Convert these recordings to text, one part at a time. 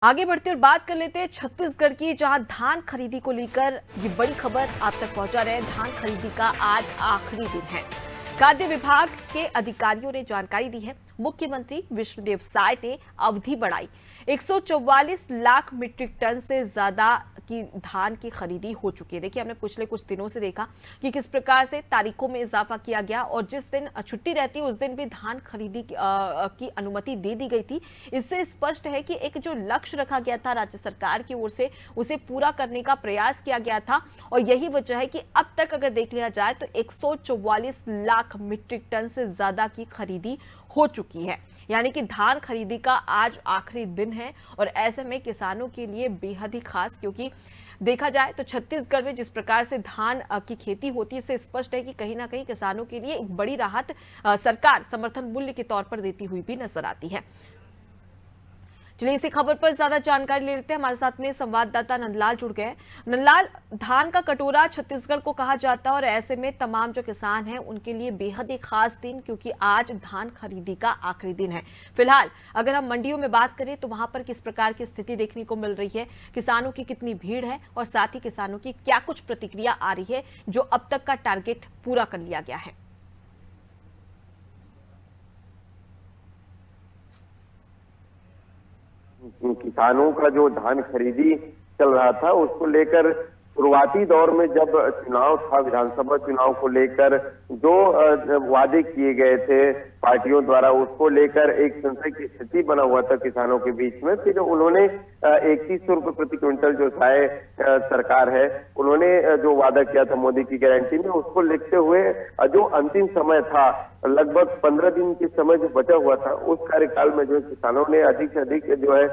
आगे बढ़ते और बात कर लेते हैं छत्तीसगढ़ की, जहां धान खरीदी को लेकर ये बड़ी खबर आप तक पहुंचा रहे हैं। धान खरीदी का आज आखिरी दिन है। खाद्य विभाग के अधिकारियों ने जानकारी दी है। मुख्यमंत्री विष्णुदेव साय ने अवधि बढ़ाई। 144 लाख मीट्रिक टन से ज्यादा की धान की खरीदी हो चुकी है। देखिए, हमने पिछले कुछ दिनों से देखा कि किस प्रकार से तारीखों में इजाफा किया गया और जिस दिन छुट्टी रहती उस दिन भी धान खरीदी की अनुमति दे दी गई थी। इससे स्पष्ट है कि एक जो लक्ष्य रखा गया था राज्य सरकार की ओर से, उसे पूरा करने का प्रयास किया गया था और यही वजह है कि अब तक अगर देख लिया जाए तो 144 लाख मीट्रिक टन से ज्यादा की खरीदी हो चुकी है। यानी कि धान खरीदी का आज आखिरी दिन है और ऐसे में किसानों के लिए बेहद ही खास, क्योंकि देखा जाए तो छत्तीसगढ़ में जिस प्रकार से धान की खेती होती है, इससे स्पष्ट है कि कहीं ना कहीं किसानों के लिए एक बड़ी राहत सरकार समर्थन मूल्य के तौर पर देती हुई भी नजर आती है। चलिए, इसी खबर पर ज्यादा जानकारी ले लेते हैं। हमारे साथ में संवाददाता नंदलाल जुड़ गए। नंदलाल, धान का कटोरा छत्तीसगढ़ को कहा जाता है और ऐसे में तमाम जो किसान हैं उनके लिए बेहद ही खास दिन, क्योंकि आज धान खरीदी का आखिरी दिन है। फिलहाल अगर हम मंडियों में बात करें तो वहां पर किस प्रकार की स्थिति देखने को मिल रही है, किसानों की कितनी भीड़ है और साथ ही किसानों की क्या कुछ प्रतिक्रिया आ रही है जो अब तक का टारगेट पूरा कर लिया गया है? किसानों का जो धान खरीदी चल रहा था उसको लेकर शुरुआती दौर में जब चुनाव था, विधानसभा चुनाव को लेकर जो वादे किए गए थे पार्टियों द्वारा, उसको लेकर एक संशय की स्थिति बना हुआ था किसानों के बीच में। फिर उन्होंने 3100 रुपये प्रति क्विंटल जो साय सरकार है, उन्होंने जो वादा किया था मोदी की गारंटी में, उसको लिखते हुए जो अंतिम समय था, लगभग 15 दिन के समय जो बचा हुआ था, उस कार्यकाल में जो है किसानों ने अधिक से अधिक जो है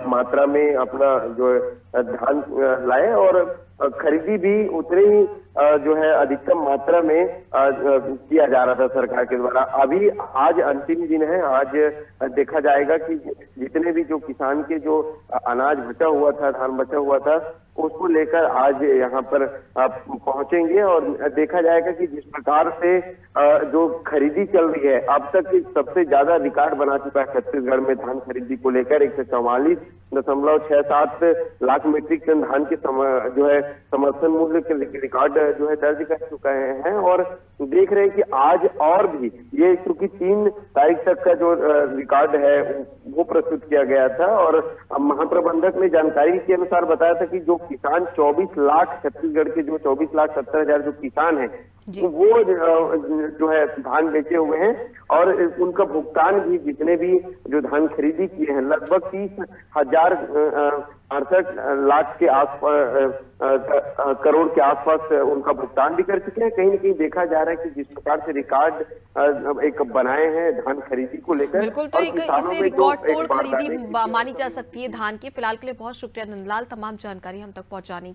मात्रा में अपना जो है धान लाए और खरीदी भी उतनी ही जो है अधिकतम मात्रा में किया जा रहा था सरकार के द्वारा। अभी आज अंतिम दिन है। आज देखा जाएगा कि जितने भी जो किसान के जो अनाज बचा हुआ था, धान बचा हुआ था, उसको लेकर आज यहाँ पर पहुंचेंगे और देखा जाएगा कि जिस प्रकार से जो खरीदी चल रही है, अब तक सबसे ज्यादा रिकॉर्ड बना चुका है छत्तीसगढ़ में धान खरीदी को लेकर। 144.67 लाख मीट्रिक टन धान के जो है समर्थन मूल्य के रिकॉर्ड जो है दर्ज कर चुका है और देख रहे हैं कि आज और भी ये, क्योंकि 3 तारीख तक का जो रिकॉर्ड है वो प्रस्तुत किया गया था और महाप्रबंधक ने जानकारी के अनुसार बताया था कि जो किसान 24 लाख, छत्तीसगढ़ के जो 24,70,000 जो किसान हैं, वो जो है धान बेचे हुए हैं और उनका भुगतान भी, जितने भी जो धान खरीदी किए हैं, लगभग 30,068 लाख के आसपास, करोड़ के आसपास उनका भुगतान भी कर चुके हैं। कहीं ना कहीं देखा जा रहा है कि जिस प्रकार से रिकॉर्ड एक बनाए हैं धान खरीदी को लेकर, बिल्कुल, तो इसे रिकॉर्ड तोड़ खरीदी मानी जा सकती है धान की। फिलहाल के लिए बहुत शुक्रिया नंदलाल, तमाम जानकारी हम तक पहुंचाने की।